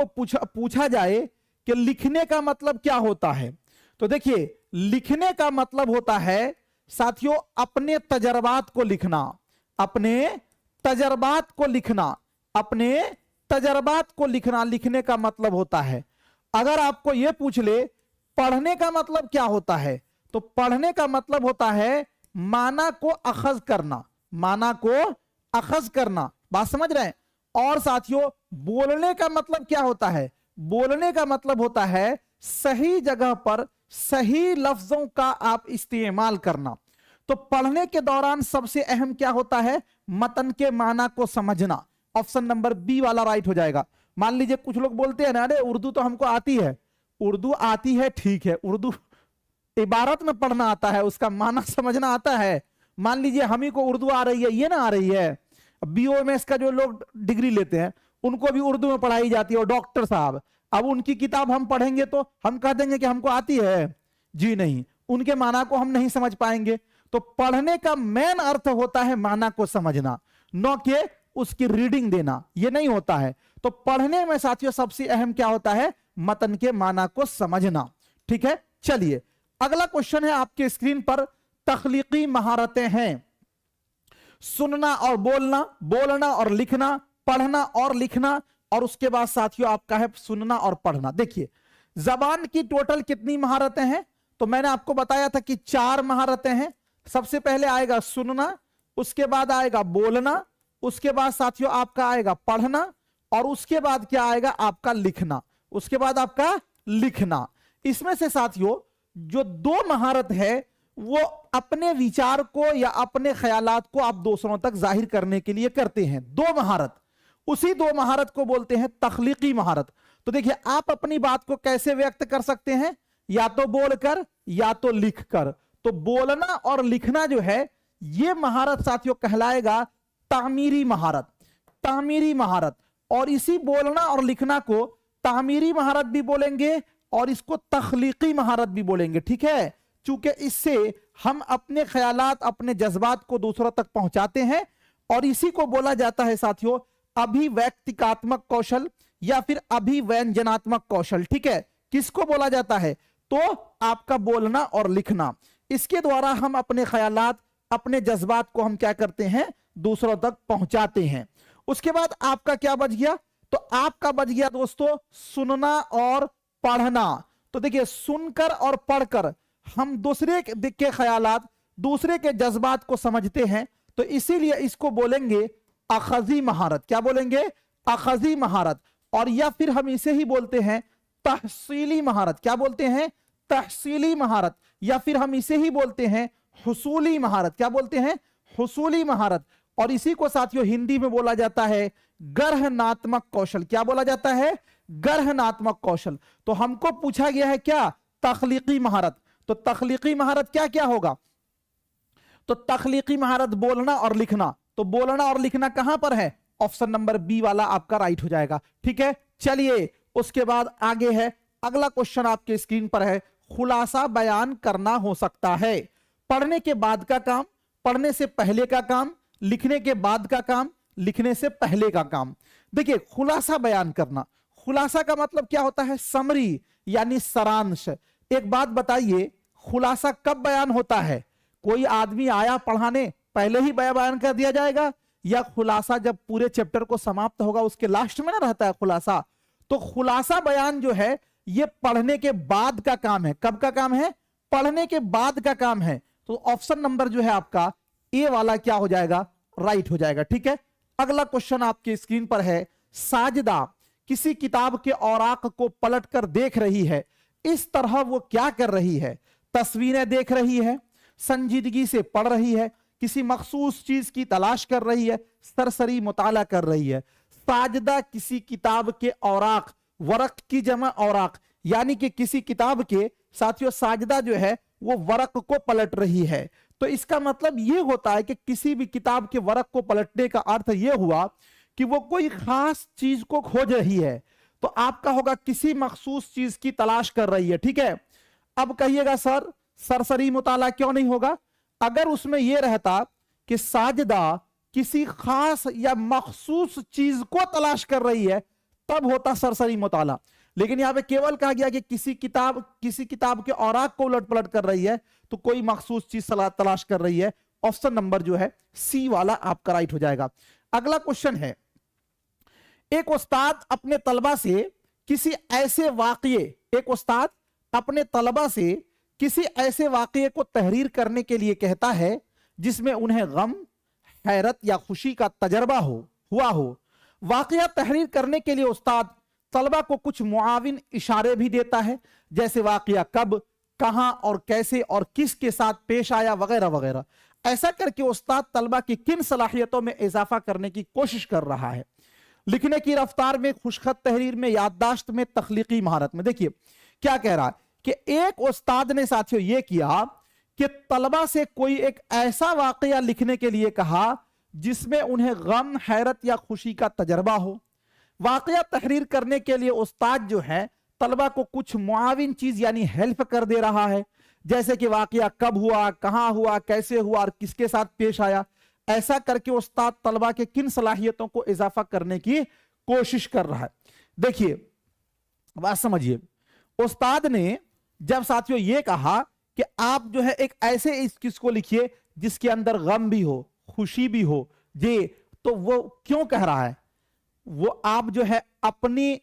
पूछा जाए कि लिखने का मतलब क्या होता है, तो देखिए लिखने का मतलब होता है साथियों अपने तजर्बात को लिखना, अपने तजर्बात को लिखना, अपने तजर्बात को लिखना लिखने का मतलब होता है। अगर आपको यह पूछ ले पढ़ने का मतलब क्या होता है, तो पढ़ने का मतलब होता है माना को अखज करना, माना को अखज करना, बात समझ रहे हैं। और साथियों बोलने का मतलब क्या होता है, बोलने का मतलब होता है सही जगह पर सही लफ्जों का आप इस्तेमाल करना। तो पढ़ने के दौरान सबसे अहम क्या होता है, मतन के माना को समझना। ऑप्शन नंबर बी वाला राइट हो जाएगा। मान लीजिए कुछ लोग बोलते हैं ना, अरे उर्दू तो हमको आती है, उर्दू आती है ठीक है, उर्दू इबारत में पढ़ना आता है, उसका माना समझना आता है। मान लीजिए हम ही को उर्दू आ रही है, ये ना आ रही है, बीओएमएस का जो लोग डिग्री लेते हैं उनको भी उर्दू में पढ़ाई जाती है, और डॉक्टर साहब, अब उनकी किताब हम पढ़ेंगे तो हम कह देंगे कि हमको आती है, जी नहीं, उनके माना को हम नहीं समझ पाएंगे। तो पढ़ने का मेन अर्थ होता है माना को समझना, न कि उसकी रीडिंग देना, ये नहीं होता है। तो पढ़ने में साथियों सबसे अहम क्या होता है, मतन के माना को समझना। ठीक है, चलिए अगला क्वेश्चन है आपके स्क्रीन पर, तख्लीकी महारतें हैं, सुनना और बोलना, बोलना और लिखना, पढ़ना और लिखना, और उसके बाद साथियों आपका है सुनना और पढ़ना। देखिए जबान की टोटल कितनी महारतें हैं, तो मैंने आपको बताया था कि 4 महारतें हैं। सबसे पहले आएगा सुनना, उसके बाद आएगा बोलना, उसके बाद साथियों आपका आएगा पढ़ना, और उसके बाद क्या आएगा आपका लिखना, उसके बाद आपका लिखना। इसमें से साथियों जो 2 महारत है वो अपने विचार को या अपने ख्यालात को आप दूसरों तक जाहिर करने के लिए करते हैं, 2 महारत, उसी 2 महारत को बोलते हैं तख्लीकी महारत। तो देखिए आप अपनी बात को कैसे व्यक्त कर सकते हैं, या तो बोलकर या तो लिखकर। तो बोलना और लिखना जो है ये महारत साथियों कहलाएगा तामीरी महारत, तामीरी महारत। और इसी बोलना और लिखना को तामीरी महारत भी बोलेंगे और इसको तख्लीकी महारत भी बोलेंगे। ठीक है, चूंकि इससे हम अपने ख्यालात अपने जज्बात को दूसरों तक पहुंचाते हैं, और इसी को बोला जाता है साथियों अभिव्यक्तिकात्मक कौशल या फिर अभिव्यंजनात्मक कौशल। ठीक है, किसको बोला जाता है, तो आपका बोलना और लिखना, इसके द्वारा हम अपने ख्यालात अपने जज्बात को हम क्या करते हैं दूसरों तक पहुंचाते हैं। उसके बाद आपका क्या बच गया, तो आपका बच गया दोस्तों सुनना और पढ़ना। तो देखिए सुनकर और पढ़कर हम दूसरे के ख्यालात दूसरे के जज्बात को समझते हैं, तो इसीलिए इसको बोलेंगे अखजी महारत। क्या बोलेंगे, अखजी महारत। और या फिर हम इसे ही बोलते हैं तहसीली महारत। क्या बोलते हैं, तहसीली महारत। या फिर हम इसे ही बोलते हैं हुसूली महारत। क्या बोलते हैं, हुसूली महारत। और इसी को साथियों हिंदी में बोला जाता है गरहनात्मक कौशल। क्या बोला जाता है, गरहनात्मक कौशल। तो हमको पूछा गया है क्या, तख्लीकी महारत। तो तख्लीकी महारत क्या क्या होगा, तो तख्लीकी महारत बोलना और लिखना। तो बोलना और लिखना कहां पर है, ऑप्शन नंबर बी वाला आपका राइट हो जाएगा। ठीक है, चलिए उसके बाद आगे है अगला क्वेश्चन आपके स्क्रीन पर है, खुलासा बयान करना हो सकता है। पढ़ने के बाद का काम, पढ़ने से पहले का काम, लिखने के बाद का काम, लिखने से पहले का काम। देखिए खुलासा बयान करना, खुलासा का मतलब क्या होता है, समरी यानी सारांश। एक बात बताइए, खुलासा कब बयान होता है, कोई आदमी आया पढ़ाने पहले ही बयान कर दिया जाएगा, या खुलासा जब पूरे चैप्टर को समाप्त होगा उसके लास्ट में ना रहता है खुलासा। तो खुलासा बयान जो है ये पढ़ने के बाद का काम है। कब का काम है, पढ़ने के बाद का काम है। तो ऑप्शन नंबर जो है आपका ए वाला क्या हो जाएगा, राइट हो जाएगा। ठीक है, अगला क्वेश्चन आपके स्क्रीन पर है, साजिदा किसी किताब के औराक को पलटकर देख रही है, इस तरह वो क्या कर रही है, तस्वीरें देख रही है, संजीदगी से पढ़ रही है, किसी मखसूस चीज की तलाश कर रही है, सरसरी मुताला कर रही है। साजिदा किसी किताब के औराक, वरक की जमा औराक, यानी कि किसी किताब के साथियों साजिदा जो है वो वरक को पलट रही है। तो इसका मतलब ये होता है कि किसी भी किताब के वरक को पलटने का अर्थ ये हुआ कि वो कोई खास चीज को खोज रही है। तो आपका होगा किसी मखसूस चीज की तलाश कर रही है। ठीक है, अब कहिएगा सर सरसरी मुताला क्यों नहीं होगा, अगर उसमें यह रहता कि साजिदा किसी खास या मखसूस चीज को तलाश कर रही है तब होता सरसरी मुताला। लेकिन यहां पे केवल कहा गया कि किसी किताब के औराक को उलट पलट कर रही है, तो कोई मखसूस चीज तलाश कर रही है। ऑप्शन नंबर जो है सी वाला आपका राइट हो जाएगा। अगला क्वेश्चन है, एक उस्ताद अपने तलबा से किसी ऐसे वाकये किसी ऐसे वाकये को तहरीर करने के लिए कहता है जिसमें उन्हें गम, हैरत या खुशी का तजर्बा हुआ हो। वाकया तहरीर करने के लिए उस्ताद तलबा को कुछ मुआविन इशारे भी देता है, जैसे वाकया कब, कहां और कैसे और किसके साथ पेश आया वगैरह वगैरह। ऐसा करके उस्ताद तलबा की किन सलाहियतों में इजाफा करने की कोशिश कर रहा है? लिखने की रफ्तार में, खुशखत तहरीर में, याददाश्त में, तख्लीकी महारत में। देखिए क्या कह रहा है कि एक उस्ताद ने साथियों यह किया कि तलबा से कोई एक ऐसा वाकया लिखने के लिए कहा जिसमें उन्हें गम, हैरत या खुशी का तजर्बा हो। वाकया तहरीर करने के लिए उस्ताद जो है तलबा को कुछ मुआविन चीज यानी हेल्प कर दे रहा है, जैसे कि वाकया कब हुआ, कहां हुआ, कैसे हुआ और किसके साथ पेश आया। ऐसा करके उस्ताद तलबा के किन सलाहियतों को इजाफा करने की कोशिश कर रहा है? देखिए बात समझिए, उस्ताद ने जब साथियों ये कहा कि आप जो है एक ऐसे इस किस को लिखिए जिसके अंदर गम भी हो, खुशी भी हो जी, तो वो क्यों कह रहा है? वो आप जो है अपनी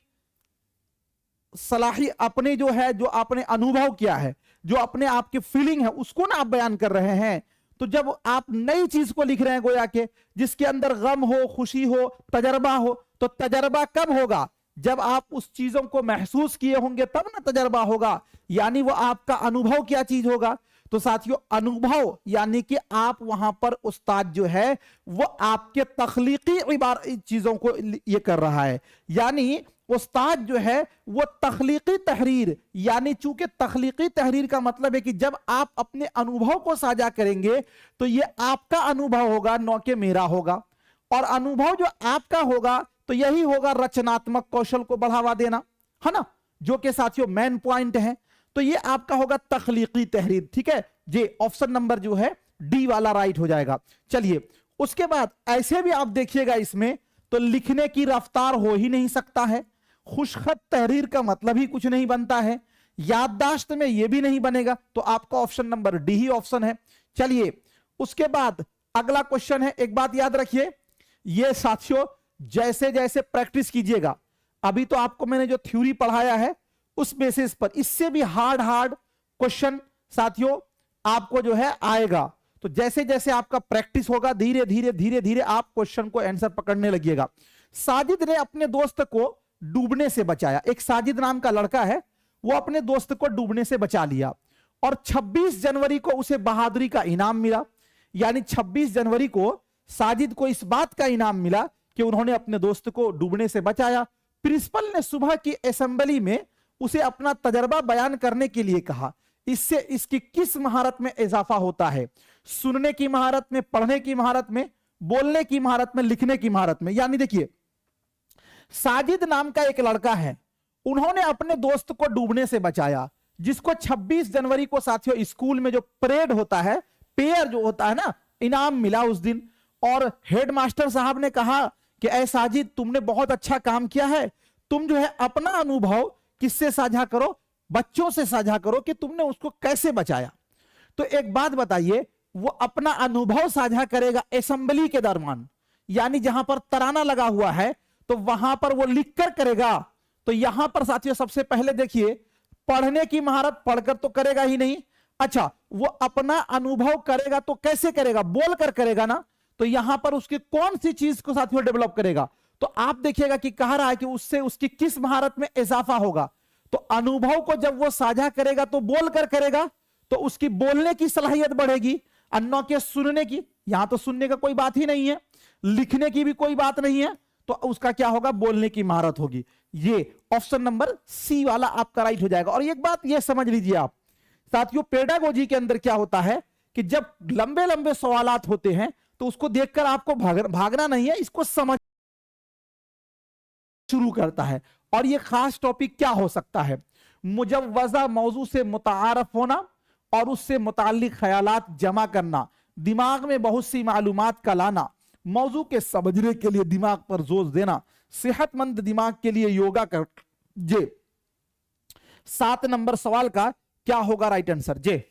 अपने जो है जो आपने अनुभव किया है, जो अपने आपकी फीलिंग है उसको ना आप बयान कर रहे हैं। तो जब आप नई चीज को लिख रहे हैं गोया के जिसके अंदर गम हो, खुशी हो, तजर्बा हो, तो तजर्बा कब होगा? जब आप उस चीजों को महसूस किए होंगे तब ना तजर्बा होगा, यानी वो आपका अनुभव क्या चीज होगा। तो साथियों अनुभव यानी कि आप वहां पर उस्ताद जो है वो आपके तख्लीकी चीजों को ये कर रहा है, यानी उस्ताद जो है वो तख्लीकी तहरीर, यानी चूंकि तख्लीकी तहरीर का मतलब है कि जब आप अपने अनुभव को साझा करेंगे तो ये आपका अनुभव होगा, न कि मेरा होगा। और अनुभव जो आपका होगा तो यही होगा रचनात्मक कौशल को बढ़ावा देना, है ना, जो कि साथियों मेन पॉइंट है। तो ये आपका होगा तख्लीकी तहरीर। ठीक है जी, ऑप्शन नंबर जो है डी वाला राइट हो जाएगा। चलिए उसके बाद ऐसे भी आप देखिएगा इसमें तो लिखने की रफ्तार हो ही नहीं सकता है, खुशखत तहरीर का मतलब ही कुछ नहीं बनता है, याददाश्त में यह भी नहीं बनेगा, तो आपका ऑप्शन नंबर डी ही ऑप्शन है। चलिए उसके बाद अगला क्वेश्चन है, एक बात याद रखिए, ये साथियों जैसे जैसे प्रैक्टिस कीजिएगा, अभी तो आपको मैंने जो थ्योरी पढ़ाया है उस बेसिस पर इससे भी हार्ड क्वेश्चन साथियों आपको जो है आएगा। तो जैसे जैसे आपका प्रैक्टिस होगा धीरे धीरे धीरे धीरे आप क्वेश्चन को आंसर पकड़ने लगिएगा। साजिद ने अपने दोस्त को डूबने से बचाया। एक साजिद नाम का लड़का है, वो अपने दोस्त को डूबने से बचा लिया और 26 जनवरी को उसे बहादुरी का इनाम मिला। यानी 26 जनवरी को साजिद को इस बात का इनाम मिला कि उन्होंने अपने दोस्त को डूबने से बचाया। प्रिंसिपल ने सुबह की असेंबली में उसे अपना तजर्बा बयान करने के लिए कहा। इससे इसकी किस महारत में इजाफा होता है? सुनने की महारत में, पढ़ने की महारत में, बोलने की महारत में, लिखने की महारत में। यानी देखिए साजिद नाम का एक लड़का है, उन्होंने अपने दोस्त को डूबने से बचाया, जिसको 26 जनवरी को साथियों स्कूल में जो परेड होता है, पेयर जो होता है ना, इनाम मिला उस दिन। और हेडमास्टर साहब ने कहा कि ऐ साजिद तुमने बहुत अच्छा काम किया है, तुम जो है अपना अनुभव किससे साझा करो? बच्चों से साझा करो कि तुमने उसको कैसे बचाया। तो एक बात बताइए, वो अपना अनुभव साझा करेगा असेंबली के दरमियान, यानी जहां पर तराना लगा हुआ है तो वहां पर वो लिखकर करेगा। तो यहां पर साथियों सबसे पहले देखिए पढ़ने की महारत पढ़कर तो करेगा ही नहीं, अच्छा वो अपना अनुभव करेगा तो कैसे करेगा? बोलकर करेगा ना। तो यहां पर उसकी कौन सी चीज को साथियों डेवलप करेगा? तो आप देखिएगा कि कह रहा है कि उससे उसकी किस महारत में इजाफा होगा। तो अनुभव को जब वो साझा करेगा तो बोलकर करेगा, तो उसकी बोलने की सलाहियत बढ़ेगी, अन्य के सुनने की, यहां तो सुनने का कोई बात ही नहीं है, लिखने की भी कोई बात नहीं है, तो उसका क्या होगा? बोलने की महारत होगी। ये ऑप्शन नंबर सी वाला आपका राइट हो जाएगा। और एक बात ये समझ लीजिए आप साथियों, पेडागोजी के अंदर क्या होता है कि जब लंबे लंबे सवालात होते हैं तो उसको देखकर आपको भागना नहीं है, इसको समझ शुरू करता है। और ये खास टॉपिक क्या हो सकता है? मुजव्वजा मौजू से मुतारफ होना और उससे मुताल्लिक ख्यालात जमा करना, दिमाग में बहुत सी मालूमात का लाना, मौजू के समझने के लिए दिमाग पर जोर देना, सेहतमंद दिमाग के लिए योगा कर जे। 7 नंबर सवाल का क्या होगा राइट आंसर जे?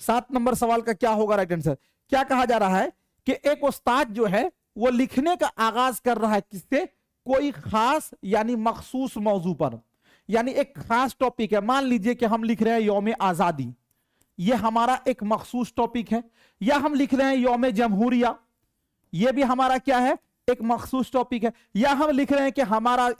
7 नंबर सवाल का क्या होगा राइट आंसर? क्या कहा जा रहा है कि एक उस्ताद जो है वो लिखने का आगाज कर रहा है किससे? कोई खास यानी मखसूस मौजू पर, यानी एक खास टॉपिक है। मान लीजिए कि हम लिख रहे हैं यौम आजादी, ये हमारा एक मखसूस टॉपिक है, या हम लिख रहे हैं यौम जमहूरिया, ये भी हमारा क्या है? एक मखसूस टॉपिक है, या हम लिख रहे हैं कि हमारा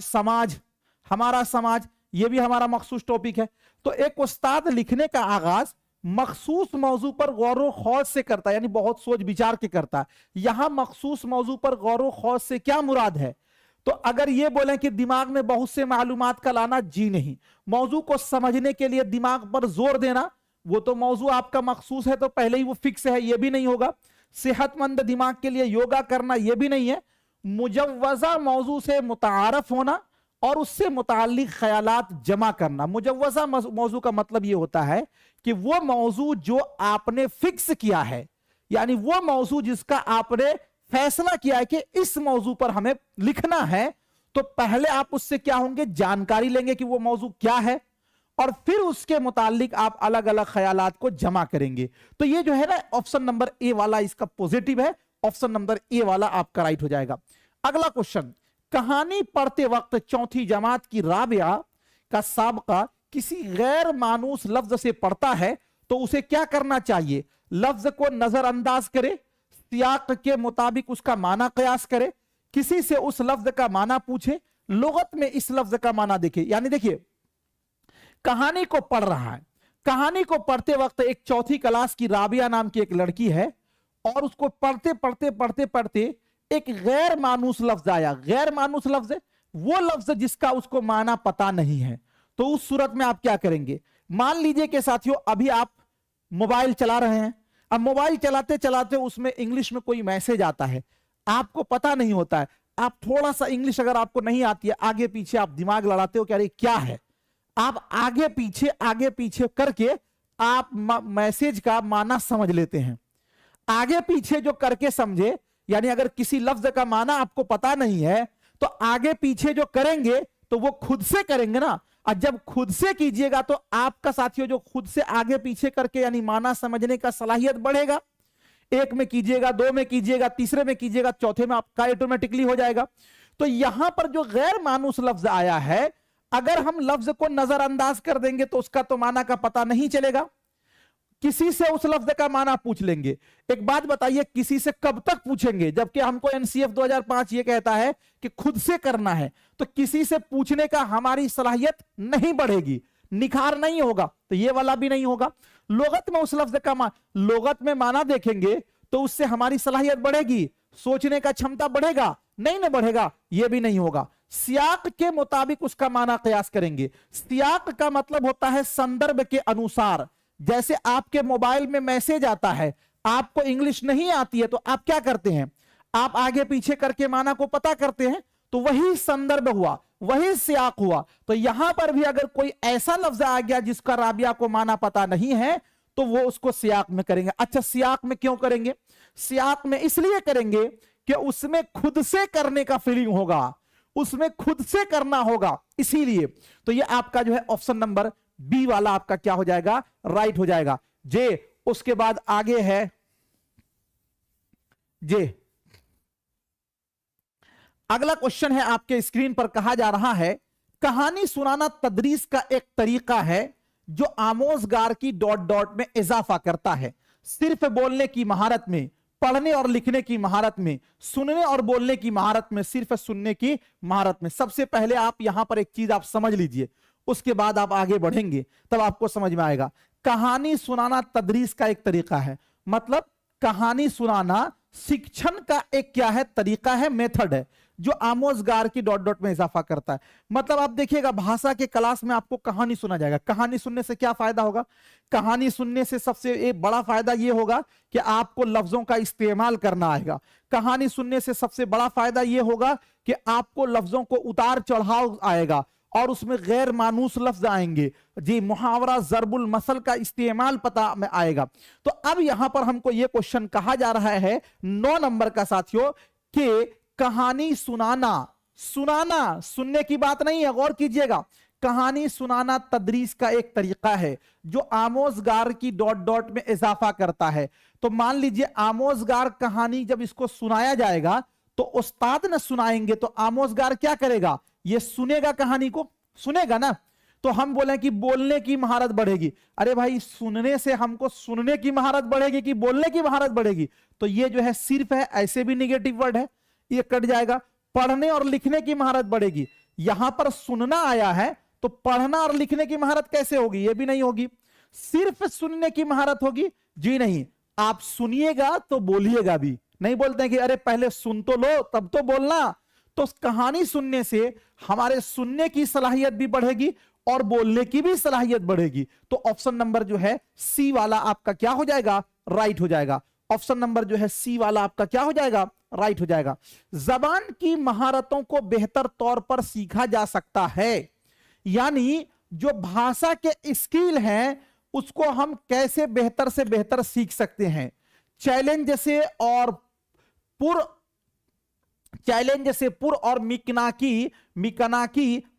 समाज, ये भी हमारा मखसूस टॉपिक है। तो एक उस्ताद लिखने का आगाज मखसूस मौजू पर गौर खौज से करता है, यानी बहुत सोच विचार के करता है। यहां मखसूस मौजू पर गौर खौज से क्या मुराद है? तो अगर ये बोले कि दिमाग में बहुत से मालूमात का लाना, जी नहीं। मौजू को समझने के लिए दिमाग पर जोर देना, वो तो मौजू आपका मखसूस है तो पहले ही वो फिक्स है, ये भी नहीं होगा। सेहतमंद दिमाग के लिए योगा करना, ये भी नहीं है। मुजव्वजा मौजू से मुतारफ होना और उससे मुताल्लिक ख्यालात जमा करना। मुजव्वजा मौजू का मतलब ये होता है कि वो मौजू जो आपने फिक्स किया है, यानी वो मौजू जिसका आपने फैसला किया है कि इस मौजू पर हमें लिखना है, तो पहले आप उससे क्या होंगे? जानकारी लेंगे कि वो मौजू क्या है, और फिर उसके मुतालिक आप अलग अलग ख्यालात को जमा करेंगे। तो ये जो है ना ऑप्शन नंबर ए वाला इसका पॉजिटिव है, ऑप्शन नंबर ए वाला आपका राइट हो जाएगा। अगला क्वेश्चन, कहानी पढ़ते वक्त चौथी जमात की राबिया का साबका किसी गैर मानूस लफ्ज से पढ़ता है तो उसे क्या करना चाहिए? लफ्ज को नजरअंदाज करे, सियाक के मुताबिक उसका माना कयास करे, किसी से उस लफ्ज का माना पूछे, लुगत में इस लफ्ज का माना देखे। यानी देखिए, कहानी को पढ़ रहा है, कहानी को पढ़ते वक्त एक चौथी क्लास की राबिया नाम की एक लड़की है, और उसको पढ़ते पढ़ते पढ़ते पढ़ते एक गैर मानूस लफ्ज आया। गैर मानूस लफ्ज, वो लफ्ज जिसका उसको माना पता नहीं है। तो उस सूरत में आप क्या करेंगे? मान लीजिए कि साथियों अभी आप मोबाइल चला रहे हैं, अब मोबाइल चलाते चलाते उसमें इंग्लिश में कोई मैसेज आता है, आपको पता नहीं होता है। आप थोड़ा सा इंग्लिश अगर आपको नहीं आती है, आगे पीछे आप दिमाग लड़ाते हो कि अरे क्या है, आप आगे पीछे करके आप मैसेज का माना समझ लेते हैं। आगे पीछे जो करके समझे, यानी अगर किसी लफ्ज का माना आपको पता नहीं है तो आगे पीछे जो करेंगे तो वो खुद से करेंगे ना। और जब खुद से कीजिएगा तो आपका साथियों जो खुद से आगे पीछे करके यानी माना समझने का सलाहियत बढ़ेगा। एक में कीजिएगा, दो में कीजिएगा, तीसरे में कीजिएगा, चौथे में आपका ऑटोमेटिकली हो जाएगा। तो यहां पर जो गैर मानूस लफ्ज आया है, अगर हम लफ्ज को नजरअंदाज कर देंगे तो उसका तो माना का पता नहीं चलेगा। किसी से उस लफ्ज का माना पूछ लेंगे। एक बात बताइए, किसी से कब तक पूछेंगे? जबकि हमको एनसीएफ 2005 ये कहता है कि खुद से करना है, तो किसी से पूछने का हमारी सलाहियत नहीं बढ़ेगी, निखार नहीं होगा। तो ये वाला भी नहीं होगा। लुगत में उस लफ्ज का लुगत में माना देखेंगे तो उससे हमारी सलाहियत बढ़ेगी, सोचने का क्षमता बढ़ेगा, नहीं ना बढ़ेगा, ये भी नहीं होगा। सियाक के मुताबिक उसका माना कयास करेंगे। सियाक का मतलब होता है संदर्भ के अनुसार। जैसे आपके मोबाइल में मैसेज आता है, आपको इंग्लिश नहीं आती है तो आप क्या करते हैं? आप आगे पीछे करके माना को पता करते हैं। तो वही संदर्भ हुआ, वही सियाक हुआ। तो यहां पर भी अगर कोई ऐसा लफ्ज आ गया जिसका राबिया को माना पता नहीं है तो वो उसको सियाक में करेंगे। अच्छा, सियाक में क्यों करेंगे? सियाक में इसलिए करेंगे कि उसमें खुद से करने का फीलिंग होगा, उसमें खुद से करना होगा, इसीलिए। तो ये आपका जो है ऑप्शन नंबर बी वाला आपका क्या हो जाएगा? राइट हो जाएगा जे। उसके बाद आगे है जे। अगला क्वेश्चन है आपके स्क्रीन पर, कहा जा रहा है कहानी सुनाना तदरीस का एक तरीका है जो आमोजगार की डॉट डॉट में इजाफा करता है। सिर्फ बोलने की महारत में, पढ़ने और लिखने की महारत में, सुनने और बोलने की महारत में, सिर्फ सुनने की महारत में। सबसे पहले आप यहां पर एक चीज आप समझ लीजिए, उसके बाद आप आगे बढ़ेंगे तब आपको समझ में आएगा। कहानी सुनाना तदरीस का एक तरीका है, मतलब कहानी सुनाना शिक्षण का एक क्या है? तरीका है, मेथड है, जो आमोजगार की डॉट डॉट में इजाफा करता है। मतलब आप देखिएगा भाषा के क्लास में आपको कहानी सुना जाएगा। कहानी सुनने से क्या फायदा होगा? कहानी सुनने से सबसे एक बड़ा फायदा यह होगा कि आपको लफ्जों का इस्तेमाल करना आएगा। कहानी सुनने से सबसे बड़ा फायदा यह होगा कि आपको लफ्जों को उतार चढ़ाव आएगा और उसमें गैर मानूस लफ्ज आएंगे जी, मुहावरा ज़रबुल मसल का इस्तेमाल पता में आएगा। तो अब यहां पर हमको यह क्वेश्चन कहा जा रहा है 9 नंबर का साथियों कि कहानी सुनाना, सुनाना सुनने की बात नहीं है, गौर कीजिएगा, कहानी सुनाना तदरीस का एक तरीका है जो आमोजगार की डॉट डॉट में इजाफा करता है। तो मान लीजिए आमोजगार कहानी जब इसको सुनाया जाएगा तो उस्ताद न सुनाएंगे तो आमोजगार क्या करेगा, ये सुनेगा, कहानी को सुनेगा ना। तो हम बोले कि बोलने की महारत बढ़ेगी, अरे भाई सुनने से हमको सुनने की महारत बढ़ेगी कि बोलने की महारत बढ़ेगी, तो ये जो है सिर्फ है, ऐसे भी निगेटिव वर्ड है, ये कट जाएगा। पढ़ने और लिखने की महारत बढ़ेगी, यहां पर सुनना आया है तो पढ़ना और लिखने की महारत कैसे होगी, ये भी नहीं होगी, सिर्फ सुनने की महारत होगी, जी नहीं। आप सुनिएगा तो बोलिएगा भी, नहीं बोलते हैं कि अरे पहले सुन तो लो तब तो बोलना। तो कहानी सुनने से हमारे सुनने की सलाहियत भी बढ़ेगी और बोलने की भी सलाहियत बढ़ेगी। तो ऑप्शन नंबर जो है सी वाला आपका क्या हो जाएगा, राइट हो जाएगा। ऑप्शन नंबर जो है सी वाला आपका क्या हो जाएगा, राइट हो जाएगा। जबान की महारतों को बेहतर तौर पर सीखा जा सकता है, यानी जो भाषा के स्किल हैं उसको हम कैसे बेहतर से बेहतर सीख सकते हैं। चैलेंज से और पुर और मिकनाकी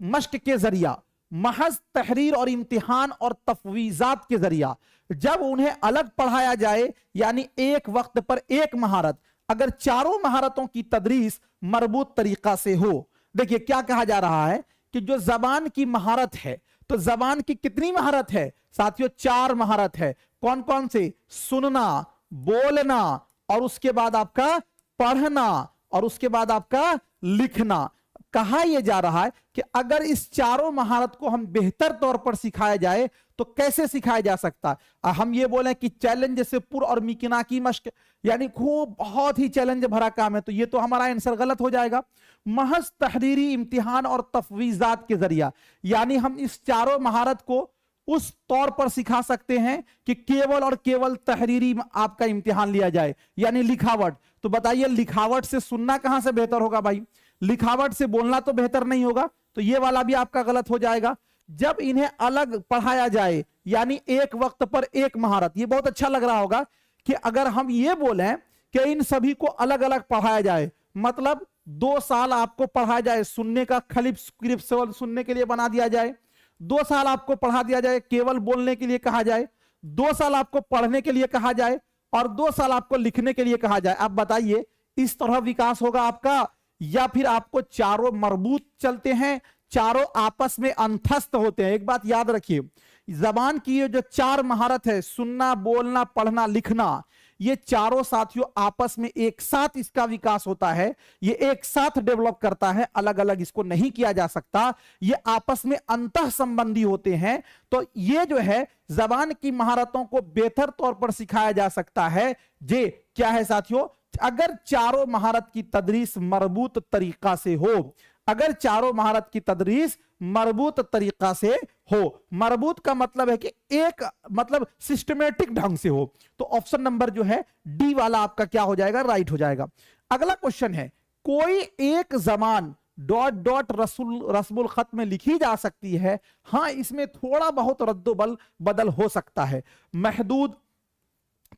मश्क के जरिया, महज तहरीर और इम्तिहान और तफवीजात के जरिया जब उन्हें अलग पढ़ाया जाए, यानी एक वक्त पर एक महारत, अगर चारों महारतों की तदरीस मरबूत तरीका से हो। देखिए क्या कहा जा रहा है कि जो जबान की महारत है, तो जबान की कितनी महारत है साथियों, 4 महारत है। कौन कौन से, सुनना, बोलना, और उसके बाद आपका पढ़ना, और उसके बाद आपका लिखना। कहा यह जा रहा है कि अगर इस चारों महारत को हम बेहतर तौर पर सिखाया जाए तो कैसे सिखाया जा सकता है। हम ये बोले कि चैलेंज से पुर और मिकनाकी मश्क, यानी खूब बहुत ही चैलेंज भरा काम है, तो ये तो हमारा आंसर गलत हो जाएगा। महज तहरीरी इम्तिहान और तफवीजात के जरिया, यानी हम इस चारों महारत को उस तौर पर सिखा सकते हैं कि केवल और केवल तहरीरी आपका इम्तिहान लिया जाए, यानी लिखावट। तो बताइए लिखावट से सुनना कहां से बेहतर होगा भाई, लिखावट से बोलना तो बेहतर नहीं होगा, तो ये वाला भी आपका गलत हो जाएगा। जब इन्हें अलग पढ़ाया जाए, यानी एक वक्त पर एक महारत, ये बहुत अच्छा लग रहा होगा कि अगर हम ये बोलें कि इन सभी को अलग अलग पढ़ाया जाए, मतलब 2 साल आपको पढ़ाया जाए सुनने का, खाली स्क्रिप्ट सुनने के लिए बना दिया जाए, 2 साल आपको पढ़ा दिया जाए केवल बोलने के लिए कहा जाए, 2 साल आपको पढ़ने के लिए कहा जाए, और 2 साल आपको लिखने के लिए कहा जाए। अब बताइए इस तरह विकास होगा आपका, या फिर आपको चारों मरबूत चलते हैं, चारों आपस में अंतस्थ होते हैं। एक बात याद रखिए, जबान की ये जो 4 महारत है, सुनना, बोलना, पढ़ना, लिखना, ये चारों साथियों आपस में एक साथ इसका विकास होता है, ये एक साथ डेवलप करता है, अलग अलग इसको नहीं किया जा सकता, ये आपस में अंतः संबंधी होते हैं। तो ये जो है जबान की महारतों को बेहतर तौर पर सिखाया जा सकता है। जे क्या है साथियों, अगर चारों महारत की तदरीस मरबूत तरीका से हो, अगर चारों महारत की तदरीस मरबूत तरीका से हो। मरबूत का मतलब है कि एक मतलब सिस्टमेटिक ढंग से हो। तो ऑप्शन नंबर जो है डी वाला आपका क्या हो जाएगा, राइट हो जाएगा। अगला क्वेश्चन है, कोई एक जबान डॉट डॉट रस्मुल खत में लिखी जा सकती है। हां, इसमें थोड़ा बहुत रद्दो बदल हो सकता है। महदूद,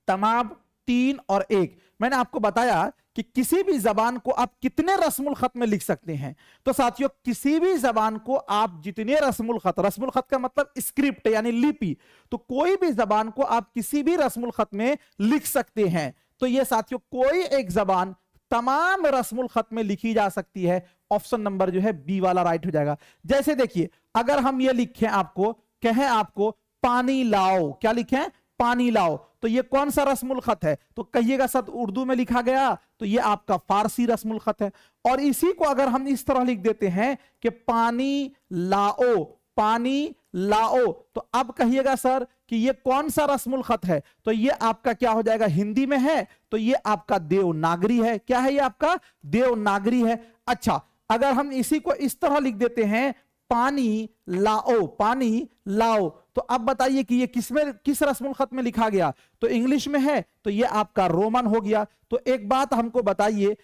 तमाम, 3 और 1। मैंने आपको बताया कि किसी भी जबान को आप कितने रस्मुल खत में लिख सकते हैं। तो साथियों किसी भी जबान को आप जितने रस्मुल खत का मतलब स्क्रिप्ट यानी लिपि, तो कोई भी जबान को आप किसी भी रस्मुल खत में लिख सकते हैं। तो ये साथियों कोई एक जबान तमाम रस्मुल खत में लिखी जा सकती है। ऑप्शन नंबर जो है बी वाला राइट हो जाएगा। जैसे देखिए, अगर हम ये लिखें, आपको कहें आपको पानी लाओ, क्या लिखें, पानी लाओ, तो ये कौन सा रस्मुल खत है, तो कहिएगा सर उर्दू में लिखा गया, तो ये आपका फारसी रस्मुल खत है। और इसी को अगर हम इस तरह लिख देते हैं कि पानी लाओ, पानी लाओ, तो अब कहिएगा सर कि ये कौन सा रस्मुल खत है, तो ये आपका क्या हो जाएगा, हिंदी में है, तो ये आपका देवनागरी है। क्या है, ये आपका देवनागरी है। अच्छा, अगर हम इसी को इस तरह लिख देते हैं, पानी लाओ, पानी लाओ, तो अब बताइए कि ये किस रस्मुल खत में लिखा गया, तो इंग्लिश में है, तो ये आपका रोमन हो गया। तो एक बात हमको बताइए